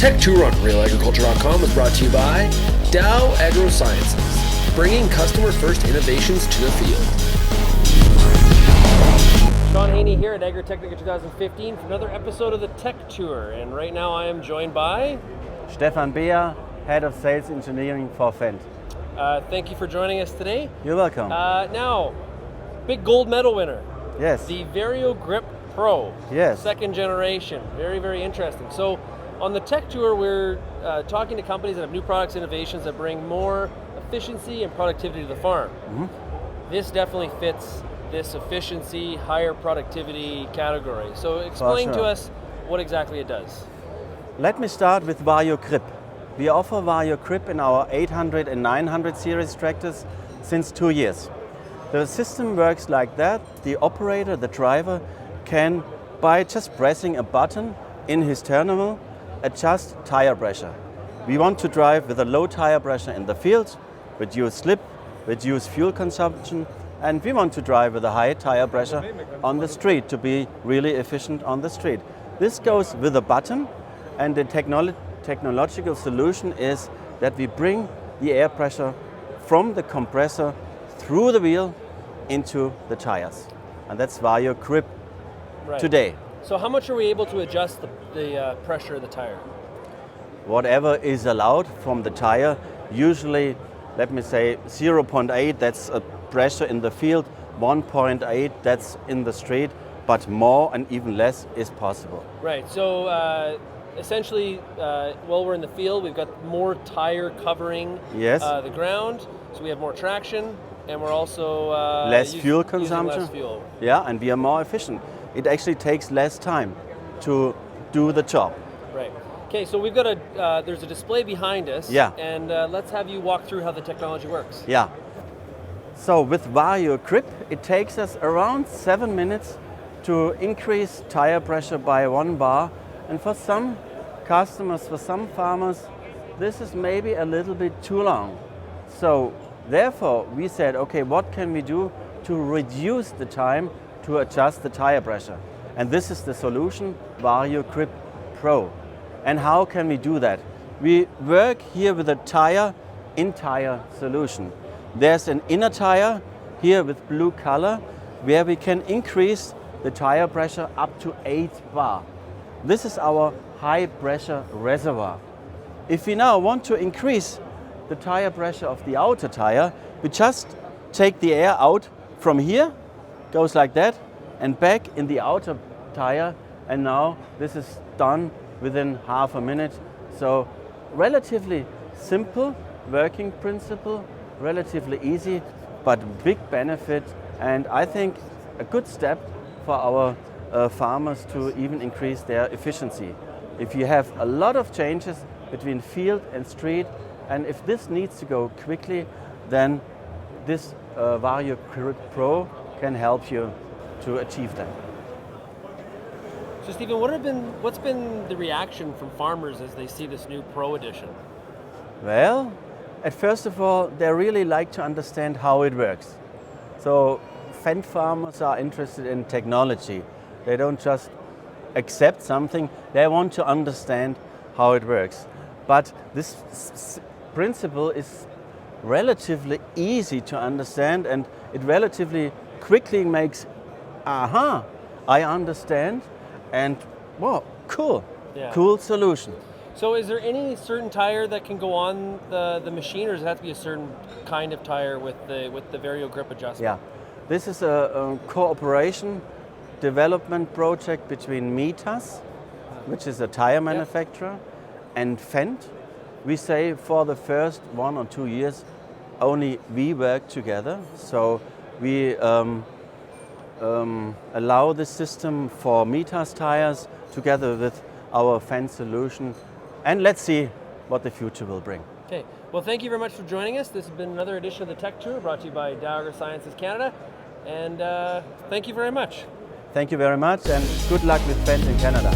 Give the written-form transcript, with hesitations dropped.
TechTour on RealAgriculture.com is brought to you by Dow AgroSciences, bringing customer-first innovations to the field. Sean Haney here at Agritechnica 2015 for another episode of the TechTour, and right now I am joined by Stefan Beer, Head of Sales Engineering for Fendt. Thank you for joining us today. You're welcome. Now, big gold medal winner. Yes. The VarioGrip Pro. Yes. Second generation. Very, very interesting. So on the TechTour, we're talking to companies that have new products, innovations that bring more efficiency and productivity to the farm. Mm-hmm. This definitely fits this efficiency, higher productivity category. So explain to us what exactly it does. Let me start with VarioGrip. We offer VarioGrip in our 800 and 900 series tractors since 2 years. The system works like that. The operator, the driver, can, by just pressing a button in his terminal, adjust tire pressure. We want to drive with a low tire pressure in the field, reduce slip, reduce fuel consumption, and we want to drive with a high tire pressure on the street to be really efficient on the street. This goes with a button, and the technological solution is that we bring the air pressure from the compressor through the wheel into the tires. And that's VarioGrip today. So how much are we able to adjust the pressure of the tire? Whatever is allowed from the tire, usually, let me say 0.8, that's a pressure in the field, 1.8, that's in the street, but more and even less is possible. Right, so essentially, while we're in the field, we've got more tire covering the ground, so we have more traction, and we're also less fuel consumption. Less fuel. Yeah, and we are more efficient. It actually takes less time to do the job. Right. Okay, so we've got there's a display behind us, and let's have you walk through how the technology works. Yeah. So with VarioGrip, it takes us around 7 minutes to increase tire pressure by 1 bar, and for some customers, for some farmers, this is maybe a little bit too long. So therefore, we said, okay, what can we do to reduce the time to adjust the tire pressure? And this is the solution, VarioGrip Pro. And how can we do that? We work here with a TireinTire Solution. There's an inner tire here with blue color where we can increase the tire pressure up to 8 bar. This is our high pressure reservoir. If we now want to increase the tire pressure of the outer tire, we just take the air out from here, goes like that, and back in the outer tire, and now this is done within half a minute. So relatively simple working principle, relatively easy, but big benefit, and I think a good step for our farmers to even increase their efficiency. If you have a lot of changes between field and street, and if this needs to go quickly, then this VarioGrip Pro can help you to achieve that. So Stephen, what's been the reaction from farmers as they see this new Pro edition? Well, first of all, they really like to understand how it works. So Fendt farmers are interested in technology. They don't just accept something, they want to understand how it works. But this principle is relatively easy to understand, and it relatively quickly makes, I understand, and wow, cool, cool solution. So is there any certain tire that can go on the machine, or does it have to be a certain kind of tire with the VarioGrip adjustment? Yeah, this is a cooperation development project between Mitas, which is a tire manufacturer, and Fendt. We say for the first 1 or 2 years, only we work together. So we allow the system for Mitas tires together with our Fendt solution. And let's see what the future will bring. Okay, well, thank you very much for joining us. This has been another edition of the TechTour brought to you by Dow AgroSciences Canada. And thank you very much. Thank you very much, and good luck with Fendt in Canada.